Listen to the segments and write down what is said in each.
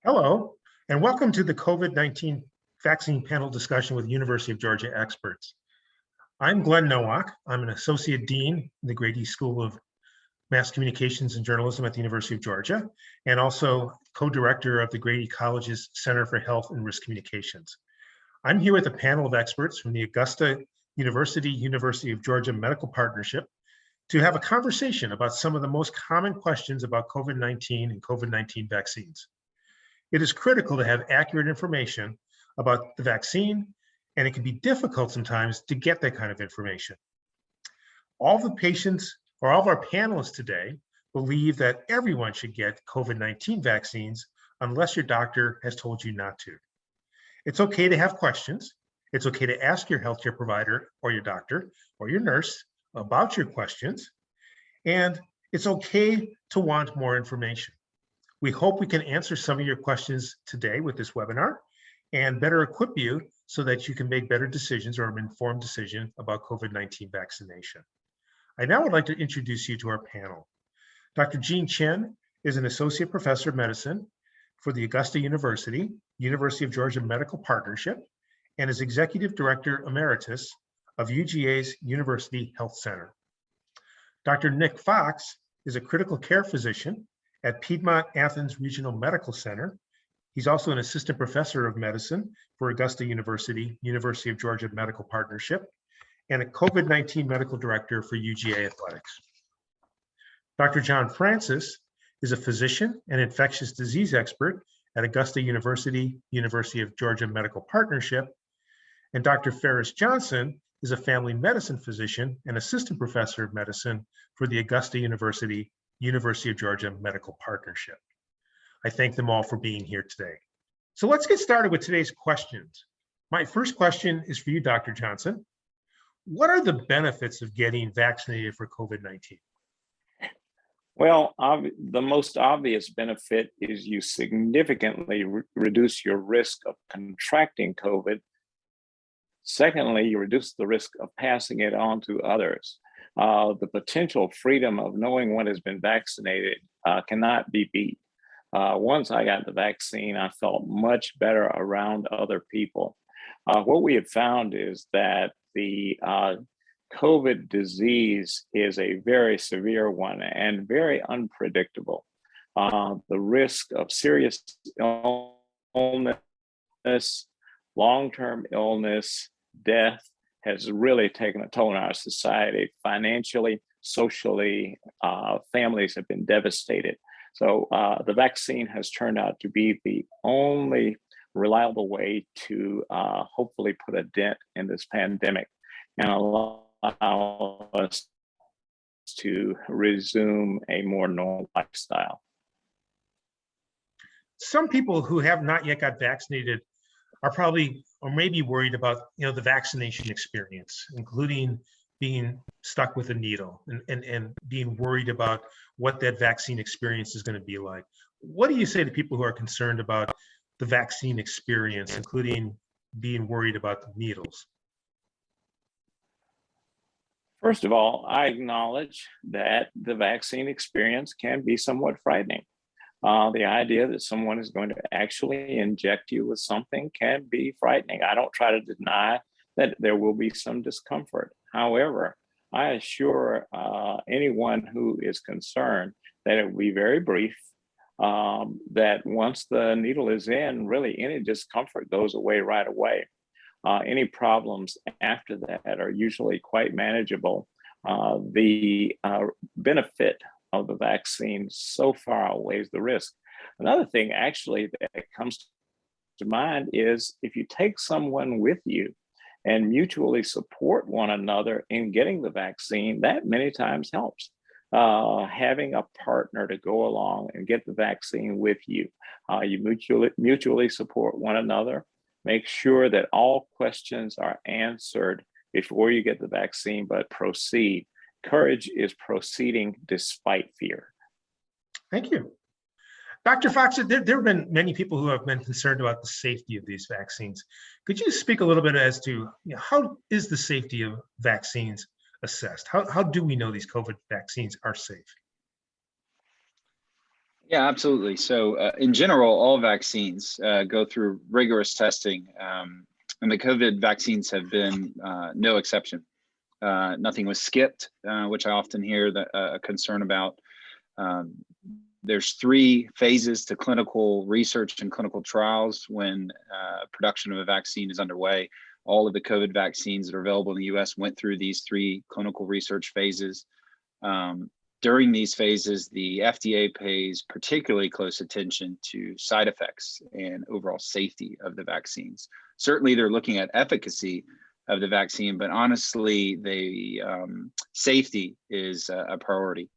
Hello, and welcome to the COVID-19 vaccine panel discussion with University of Georgia experts. I'm Glenn Nowak. I'm an Associate Dean in the Grady School of Mass Communications and Journalism at the University of Georgia, and also co-director of the Grady College's Center for Health and Risk Communications. I'm here with a panel of experts from the Augusta University of Georgia Medical Partnership to have a conversation about some of the most common questions about COVID-19 and COVID-19 vaccines. It is critical to have accurate information about the vaccine, and it can be difficult sometimes to get that kind of information. All the patients, or all of our panelists today, believe that everyone should get COVID-19 vaccines unless your doctor has told you not to. It's okay to have questions. It's okay to ask your healthcare provider or your doctor or your nurse about your questions. And it's okay to want more information. We hope we can answer some of your questions today with this webinar and better equip you so that you can make better decisions or an informed decision about COVID-19 vaccination. I now would like to introduce you to our panel. Dr. Jean Chen is an Associate Professor of Medicine for the Augusta University of Georgia Medical Partnership, and is Executive Director Emeritus of UGA's University Health Center. Dr. Nick Fox is a critical care physician at Piedmont Athens Regional Medical Center. He's also an Assistant Professor of Medicine for Augusta University of Georgia Medical Partnership, and a COVID-19 Medical Director for UGA Athletics. Dr. John Francis is a physician and infectious disease expert at Augusta University of Georgia Medical Partnership, and Dr. Ferris Johnson is a family medicine physician and Assistant Professor of Medicine for the Augusta University of Georgia Medical Partnership. I thank them all for being here today. So let's get started with today's questions. My first question is for you, Dr. Johnson. What are the benefits of getting vaccinated for COVID-19? Well, the most obvious benefit is you significantly reduce your risk of contracting COVID. Secondly, you reduce the risk of passing it on to others. The potential freedom of knowing one has been vaccinated cannot be beat. Once I got the vaccine, I felt much better around other people. What we have found is that the COVID disease is a very severe one and very unpredictable. The risk of serious illness, long-term illness, death has really taken a toll on our society. Financially, socially, families have been devastated. So the vaccine has turned out to be the only reliable way to hopefully put a dent in this pandemic and allow us to resume a more normal lifestyle. Some people who have not yet got vaccinated are probably or maybe worried about the vaccination experience, including being stuck with a needle and being worried about what that vaccine experience is going to be like. What do you say to people who are concerned about the vaccine experience, including being worried about the needles? First of all, I acknowledge that the vaccine experience can be somewhat frightening. The idea that someone is going to actually inject you with something can be frightening. I don't try to deny that there will be some discomfort. However, I assure anyone who is concerned that it will be very brief, that once the needle is in, really any discomfort goes away right away. Any problems after that are usually quite manageable. The benefit of the vaccine so far outweighs the risk. Another thing actually that comes to mind is if you take someone with you and mutually support one another in getting the vaccine, that many times helps. Having a partner to go along and get the vaccine with you, you mutually support one another. Make sure that all questions are answered before you get the vaccine, but proceed. Courage is proceeding despite fear. Thank you. Dr. Fox, there have been many people who have been concerned about the safety of these vaccines. Could you speak a little bit as to how is the safety of vaccines assessed? How do we know these COVID vaccines are safe? Yeah, absolutely. So in general, all vaccines go through rigorous testing, and the COVID vaccines have been no exception. Nothing was skipped, which I often hear a concern about. Um, there's 3 phases to clinical research and clinical trials when production of a vaccine is underway. All of the COVID vaccines that are available in the US went through these 3 clinical research phases. Um, During these phases, the FDA pays particularly close attention to side effects and overall safety of the vaccines. Certainly, they're looking at efficacy of the vaccine, but honestly, safety is a priority.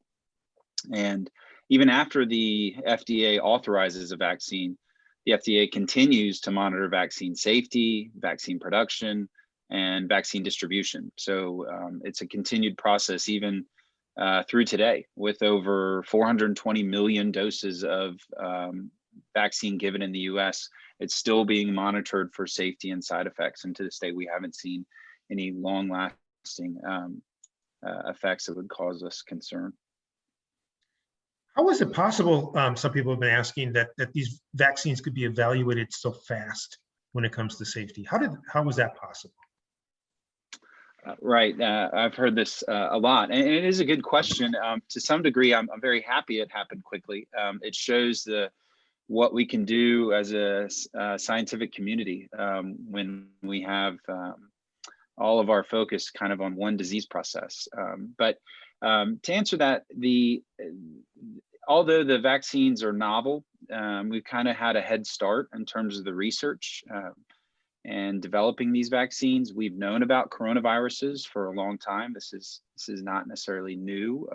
And even after the FDA authorizes a vaccine, the FDA continues to monitor vaccine safety, vaccine production, and vaccine distribution. So it's a continued process, even through today, with over 420 million doses of vaccine given in the US. It's still being monitored for safety and side effects. And to this day, we haven't seen any long lasting effects that would cause us concern. How is it possible, some people have been asking, that these vaccines could be evaluated so fast when it comes to safety? How was that possible? Right. I've heard this a lot, and it is a good question. To some degree, I'm very happy it happened quickly. It shows what we can do as a scientific community when we have all of our focus kind of on one disease process. But to answer that, although the vaccines are novel, we've kind of had a head start in terms of the research and developing these vaccines. We've known about coronaviruses for a long time. This is not necessarily new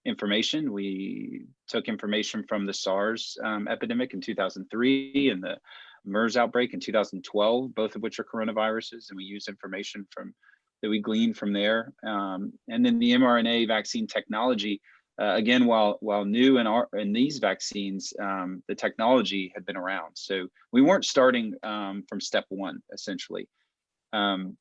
information. We took information from the SARS epidemic in 2003 and the MERS outbreak in 2012, both of which are coronaviruses, and we use information that we gleaned from there. And then the mRNA vaccine technology, again, while new in these vaccines, the technology had been around. So we weren't starting from step one, essentially. And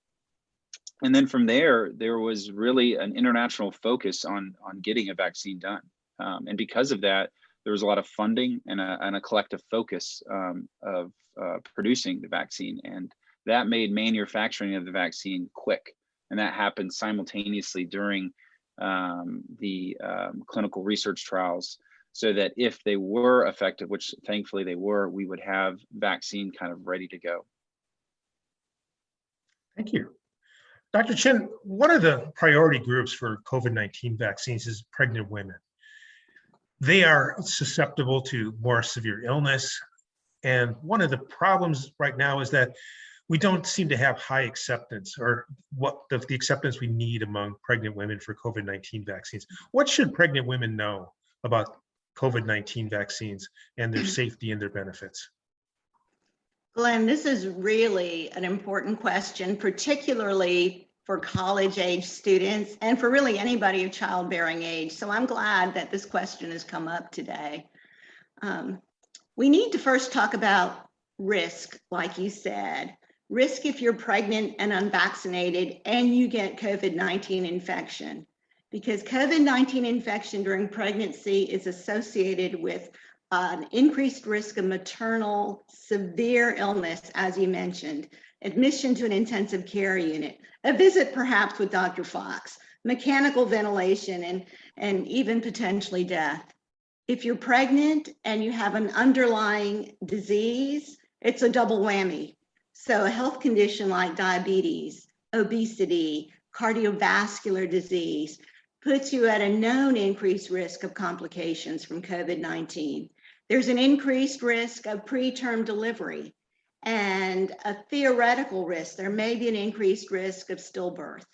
then from there was really an international focus on getting a vaccine done. And because of that, there was a lot of funding and a collective focus of producing the vaccine. And that made manufacturing of the vaccine quick. And that happened simultaneously during the clinical research trials, so that if they were effective, which thankfully they were, we would have vaccine kind of ready to go. Thank you. Dr. Chin, one of the priority groups for COVID-19 vaccines is pregnant women. They are susceptible to more severe illness. And one of the problems right now is that we don't seem to have high acceptance, or what the acceptance we need among pregnant women for COVID-19 vaccines. What should pregnant women know about COVID-19 vaccines and their safety and their benefits? Glenn, this is really an important question, particularly for college-age students and for really anybody of childbearing age. So I'm glad that this question has come up today. We need to first talk about risk, like you said. Risk if you're pregnant and unvaccinated and you get COVID-19 infection, because COVID-19 infection during pregnancy is associated with an increased risk of maternal severe illness, as you mentioned, admission to an intensive care unit, a visit perhaps with Dr. Fox, mechanical ventilation, and even potentially death. If you're pregnant and you have an underlying disease, it's a double whammy. So a health condition like diabetes, obesity, cardiovascular disease puts you at a known increased risk of complications from COVID-19. There's an increased risk of preterm delivery and a theoretical risk. There may be an increased risk of stillbirth.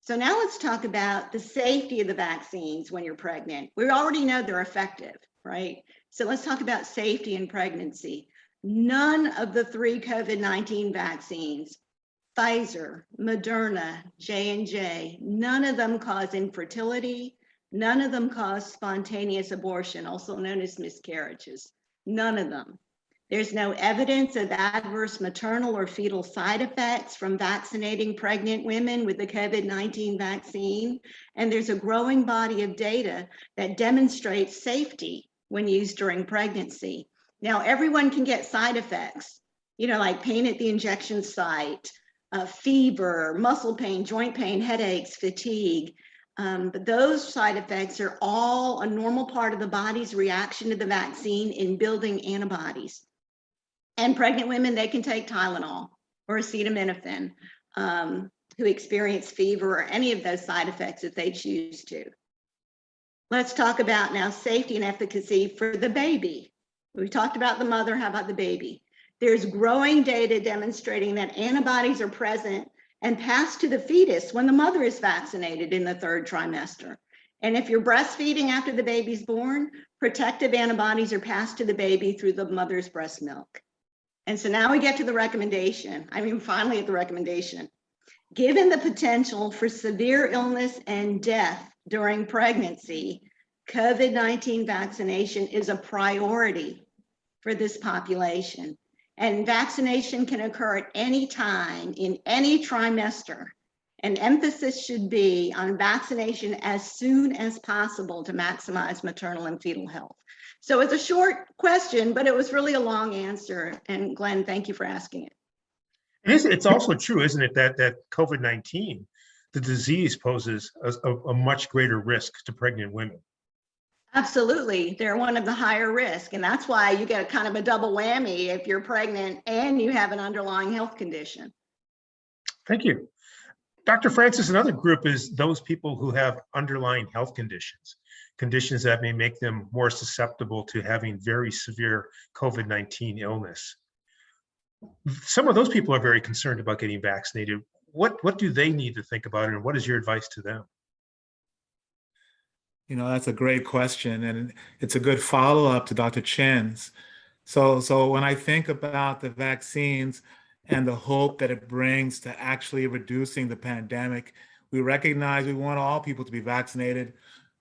So now let's talk about the safety of the vaccines when you're pregnant. We already know they're effective, right? So let's talk about safety in pregnancy. None of the 3 COVID-19 vaccines, Pfizer, Moderna, J&J, none of them cause infertility. None of them cause spontaneous abortion, also known as miscarriages. None of them. There's no evidence of adverse maternal or fetal side effects from vaccinating pregnant women with the COVID-19 vaccine. And there's a growing body of data that demonstrates safety when used during pregnancy. Now, everyone can get side effects, like pain at the injection site, fever, muscle pain, joint pain, headaches, fatigue. But those side effects are all a normal part of the body's reaction to the vaccine in building antibodies. And pregnant women, they can take Tylenol or acetaminophen who experience fever or any of those side effects if they choose to. Let's talk about now safety and efficacy for the baby. We talked about the mother, how about the baby? There's growing data demonstrating that antibodies are present and passed to the fetus when the mother is vaccinated in the 3rd trimester. And if you're breastfeeding after the baby's born, protective antibodies are passed to the baby through the mother's breast milk. And so now we get to the recommendation. Finally at the recommendation. Given the potential for severe illness and death during pregnancy, COVID-19 vaccination is a priority for this population. And vaccination can occur at any time in any trimester. And emphasis should be on vaccination as soon as possible to maximize maternal and fetal health. So it's a short question, but it was really a long answer. And Glenn, thank you for asking it. It's also true, isn't it, that COVID-19, the disease poses a much greater risk to pregnant women? Absolutely. They're one of the higher risk. And that's why you get kind of a double whammy if you're pregnant and you have an underlying health condition. Thank you. Dr. Francis, another group is those people who have underlying health conditions that may make them more susceptible to having very severe COVID-19 illness. Some of those people are very concerned about getting vaccinated. What do they need to think about, and what is your advice to them? That's a great question, and it's a good follow-up to Dr. Chen's. So when I think about the vaccines and the hope that it brings to actually reducing the pandemic, we recognize we want all people to be vaccinated,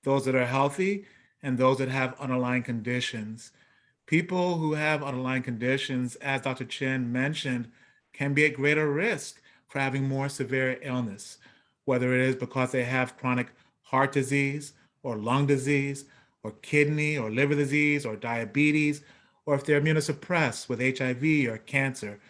those that are healthy and those that have underlying conditions. People who have underlying conditions, as Dr. Chen mentioned, can be at greater risk for having more severe illness, whether it is because they have chronic heart disease or lung disease or kidney or liver disease or diabetes, or if they're immunosuppressed with HIV or cancer.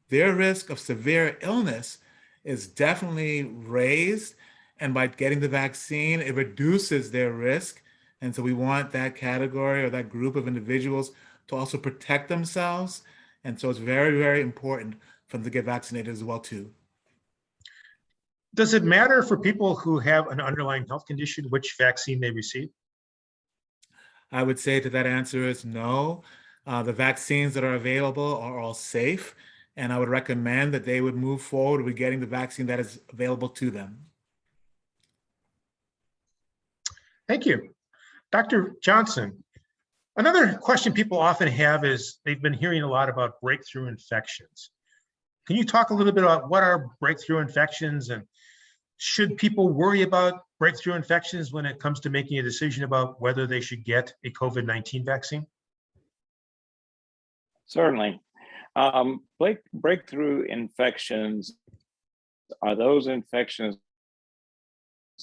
Their risk of severe illness is definitely raised, and by getting the vaccine, it reduces their risk. And so we want that category or that group of individuals to also protect themselves. And so it's very, very important for them to get vaccinated as well too. Does it matter for people who have an underlying health condition which vaccine they receive? I would say to that answer is no. The vaccines that are available are all safe, and I would recommend that they would move forward with getting the vaccine that is available to them. Thank you. Dr. Johnson, another question people often have is they've been hearing a lot about breakthrough infections. Can you talk a little bit about what are breakthrough infections, and should people worry about breakthrough infections when it comes to making a decision about whether they should get a COVID-19 vaccine? Certainly. Breakthrough infections are those infections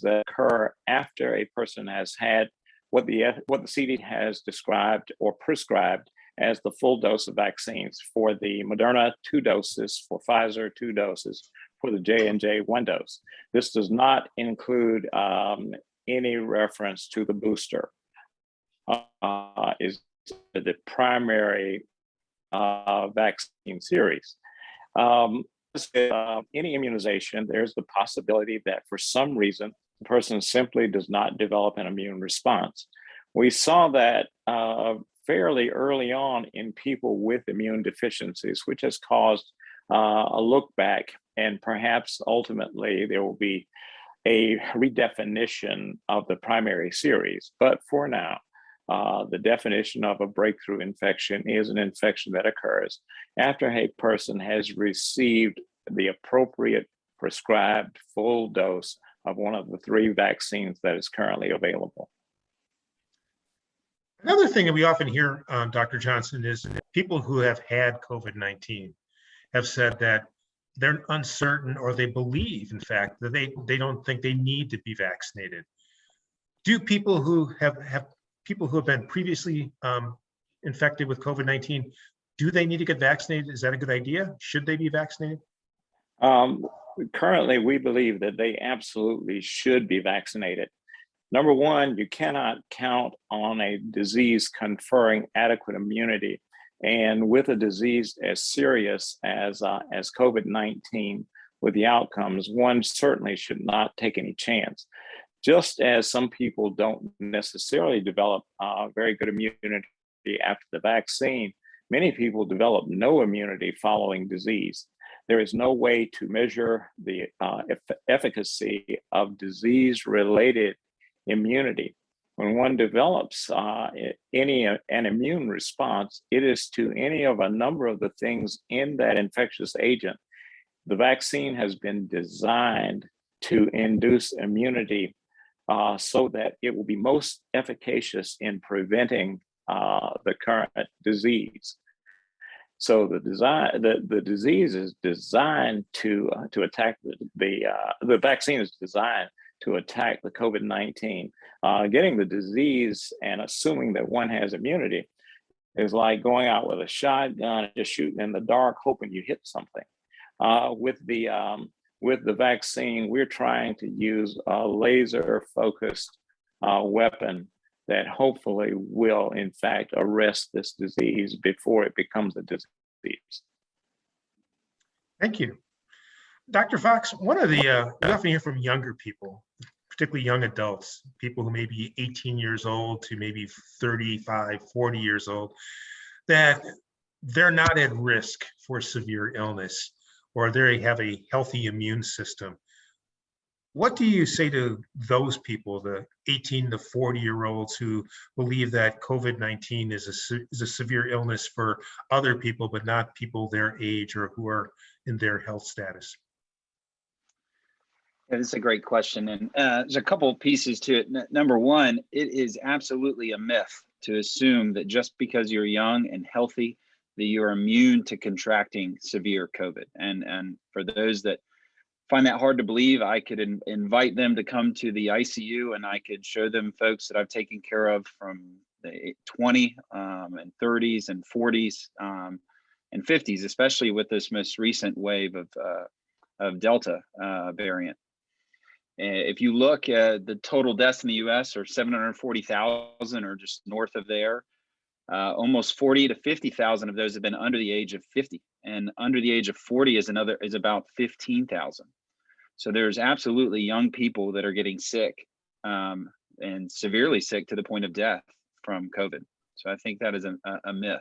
that occur after a person has had what the CDC has described or prescribed as the full dose of vaccines. For the Moderna, 2 doses, for Pfizer, 2 doses, for the J&J, 1 dose. This does not include any reference to the booster. Is the primary vaccine series. Any immunization, there's the possibility that for some reason, the person simply does not develop an immune response. We saw that fairly early on in people with immune deficiencies, which has caused a look back, and perhaps ultimately there will be a redefinition of the primary series. But for now, the definition of a breakthrough infection is an infection that occurs after a person has received the appropriate prescribed full dose of one of the 3 vaccines that is currently available. Another thing that we often hear, Dr. Johnson, is people who have had COVID-19 have said that they're uncertain, or they believe, in fact, that they don't think they need to be vaccinated. Do people who have people who have been previously infected with COVID-19, do they need to get vaccinated? Is that a good idea? Should they be vaccinated? Currently, we believe that they absolutely should be vaccinated. Number one, you cannot count on a disease conferring adequate immunity. And with a disease as serious as COVID-19, with the outcomes, one certainly should not take any chance. Just as some people don't necessarily develop very good immunity after the vaccine, many people develop no immunity following disease. There is no way to measure the efficacy of disease-related immunity. When one develops an immune response, it is to any of a number of the things in that infectious agent. The vaccine has been designed to induce immunity so that it will be most efficacious in preventing the current disease. So the disease is designed to attack the vaccine is designed to attack the COVID-19. Getting the disease and assuming that one has immunity is like going out with a shotgun and just shooting in the dark, hoping you hit something. With the vaccine, we're trying to use a laser-focused weapon that hopefully will, in fact, arrest this disease before it becomes a disease. Thank you. Dr. Fox, one of the, we often hear from younger people, particularly young adults, people who may be 18 years old to maybe 35, 40 years old, that they're not at risk for severe illness or they have a healthy immune system. What do you say to those people, the 18 to 40-year-olds who believe that COVID-19 is a severe illness for other people, but not people their age or who are in their health status? Yeah, this is a great question. And there's a couple of pieces to it. Number one, it is absolutely a myth to assume that just because you're young and healthy, that you're immune to contracting severe COVID. And for those that find that hard to believe, I could invite them to come to the ICU and I could show them folks that I've taken care of from the 20 and 30s and 40s and 50s, especially with this most recent wave of Delta variant. If you look at the total deaths in the US are 740,000 or just north of there. Almost 40 to 50,000 of those have been under the age of 50, and under the age of 40 is about 15,000. So there's absolutely young people that are getting sick and severely sick to the point of death from COVID. So I think that is a myth.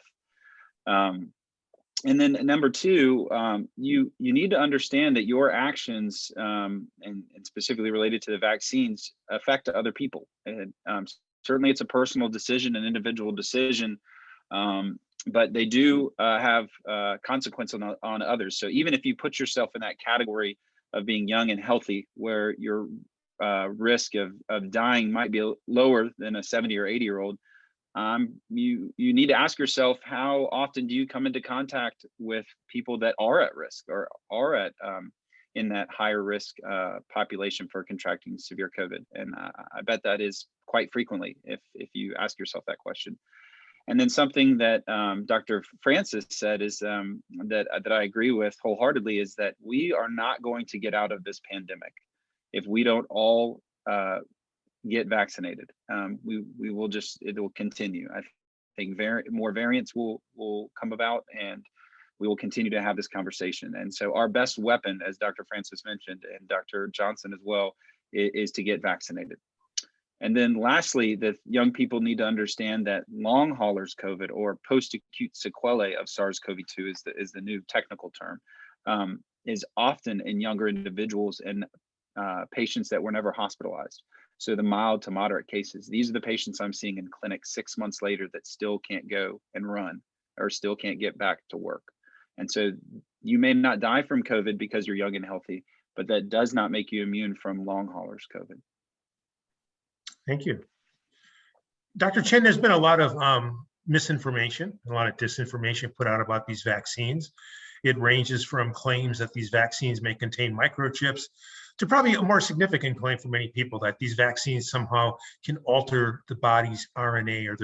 And then number two, you need to understand that your actions and specifically related to the vaccines affect other people. And certainly it's a personal decision, an individual decision, but they do have consequence on others. So even if you put yourself in that category of being young and healthy, where your risk of dying might be lower than a 70 or 80-year-old, you need to ask yourself, how often do you come into contact with people that are at risk or are at in that higher risk population for contracting severe COVID? And I bet that is quite frequently if you ask yourself that question. And then something that Dr. Francis said is that I agree with wholeheartedly is that we are not going to get out of this pandemic if we don't all get vaccinated. We will just, it will continue. I think more variants will come about, and we will continue to have this conversation. And so our best weapon, as Dr. Francis mentioned, and Dr. Johnson as well, is to get vaccinated. And then lastly, the young people need to understand that long haulers COVID, or post-acute sequelae of SARS-CoV-2 is the new technical term, is often in younger individuals and patients that were never hospitalized. So the mild to moderate cases, these are the patients I'm seeing in clinic 6 months later that still can't go and run or still can't get back to work. And so you may not die from COVID because you're young and healthy, but that does not make you immune from long haulers COVID. Thank you. Dr. Chen, there's been a lot of misinformation, a lot of disinformation put out about these vaccines. It ranges from claims that these vaccines may contain microchips to probably a more significant claim for many people that these vaccines somehow can alter the body's RNA or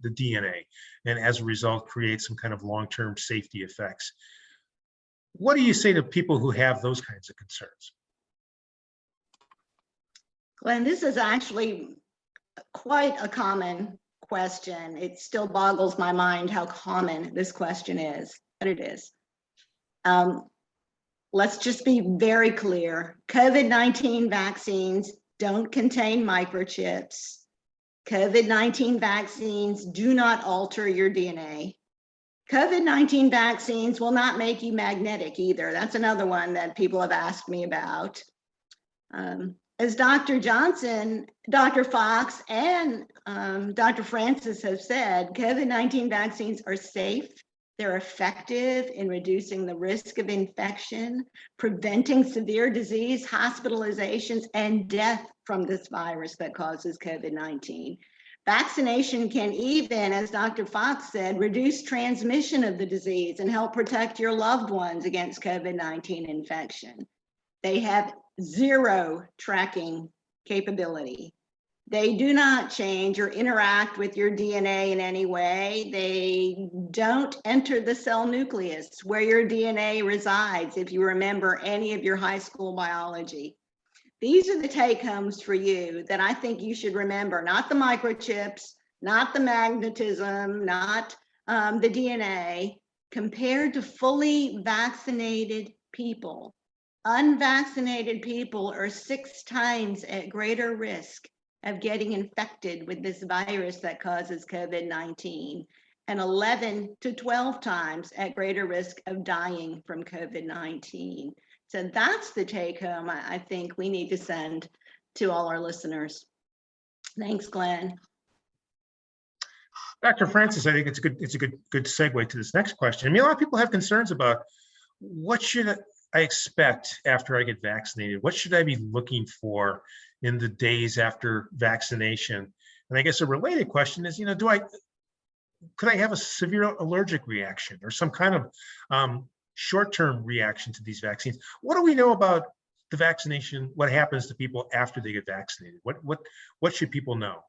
the DNA, and as a result create some kind of long-term safety effects. What do you say to people who have those kinds of concerns? Glenn, this is actually quite a common question. It still boggles my mind how common this question is, but it is. Let's just be very clear. COVID-19 vaccines don't contain microchips. COVID-19 vaccines do not alter your DNA. COVID-19 vaccines will not make you magnetic either. That's another one that people have asked me about. As Dr. Johnson, Dr. Fox, and Dr. Francis have said, COVID-19 vaccines are safe. They're effective in reducing the risk of infection, preventing severe disease, hospitalizations, and death from this virus that causes COVID-19. Vaccination can even, as Dr. Fox said, reduce transmission of the disease and help protect your loved ones against COVID-19 infection. They have zero tracking capability. They do not change or interact with your DNA in any way. They don't enter the cell nucleus where your DNA resides, if you remember any of your high school biology. These are the take-homes for you that I think you should remember, not the microchips, not the magnetism, not the DNA. Compared to fully vaccinated people, unvaccinated people are 6 times at greater risk of getting infected with this virus that causes COVID-19, and 11 to 12 times at greater risk of dying from COVID-19. So that's the take home I think we need to send to all our listeners. Thanks, Glenn. Dr. Francis, I think it's a good segue to this next question. I mean, a lot of people have concerns about what should I expect after I get vaccinated? What should I be looking for in the days after vaccination? And I guess a related question is, could I have a severe allergic reaction or some kind of short-term reaction to these vaccines? What do we know about the vaccination? What happens to people after they get vaccinated? What should people know?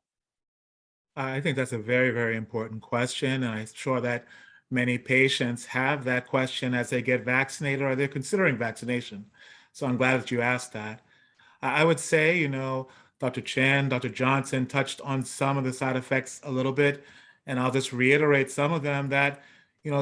I think that's a very, very important question. And I'm sure that many patients have that question as they get vaccinated or they're considering vaccination. So I'm glad that you asked that. I would say, Dr. Chen, Dr. Johnson touched on some of the side effects a little bit, and I'll just reiterate some of them that,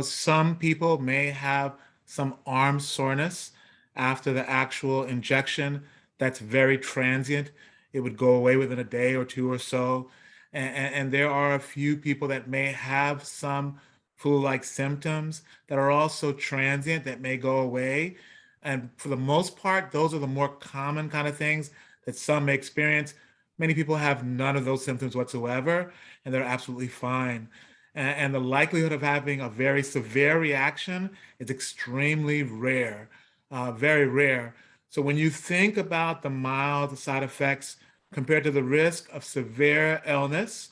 some people may have some arm soreness after the actual injection. That's very transient. It would go away within a day or two or so. And there are a few people that may have some flu-like symptoms that are also transient that may go away. And for the most part, those are the more common kind of things that some may experience. Many people have none of those symptoms whatsoever, and they're absolutely fine. And the likelihood of having a very severe reaction is extremely rare, very rare. So when you think about the mild side effects compared to the risk of severe illness,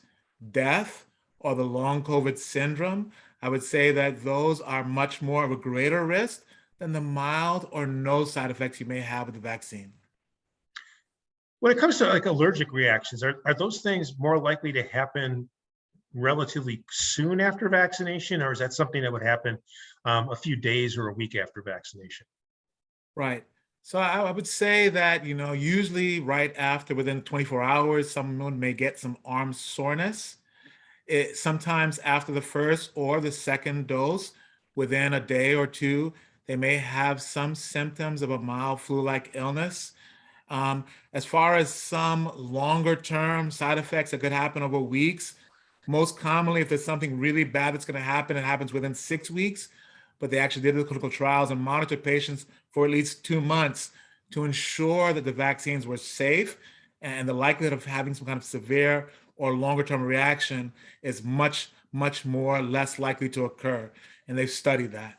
death, or the long COVID syndrome, I would say that those are much more of a greater risk than the mild or no side effects you may have with the vaccine. When it comes to like allergic reactions, are those things more likely to happen relatively soon after vaccination, or is that something that would happen a few days or a week after vaccination? Right. So I would say that, usually right after, within 24 hours, someone may get some arm soreness. Sometimes after the first or the second dose, within a day or two, they may have some symptoms of a mild flu-like illness. As far as some longer-term side effects that could happen over weeks, most commonly, if there's something really bad that's going to happen, it happens within 6 weeks. But they actually did the clinical trials and monitored patients for at least 2 months to ensure that the vaccines were safe, and the likelihood of having some kind of severe or longer-term reaction is much, much more less likely to occur. And they've studied that.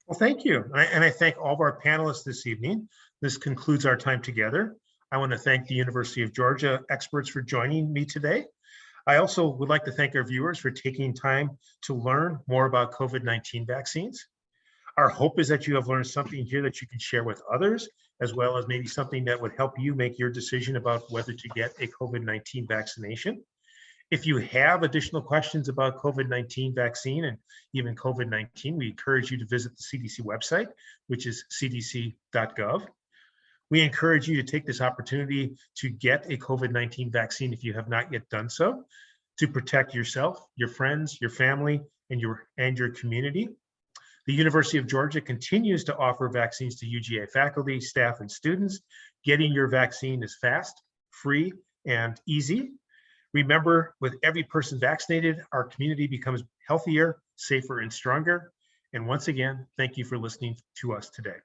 Well, thank you. And I thank all of our panelists this evening. This concludes our time together. I want to thank the University of Georgia experts for joining me today. I also would like to thank our viewers for taking time to learn more about COVID-19 vaccines. Our hope is that you have learned something here that you can share with others as well as maybe something that would help you make your decision about whether to get a COVID-19 vaccination. If you have additional questions about COVID-19 vaccine and even COVID-19, we encourage you to visit the CDC website, which is cdc.gov. We encourage you to take this opportunity to get a COVID-19 vaccine if you have not yet done so, to protect yourself, your friends, your family, and your community. The University of Georgia continues to offer vaccines to UGA faculty, staff, and students. Getting your vaccine is fast, free, and easy. Remember, with every person vaccinated, our community becomes healthier, safer, and stronger. And once again, thank you for listening to us today.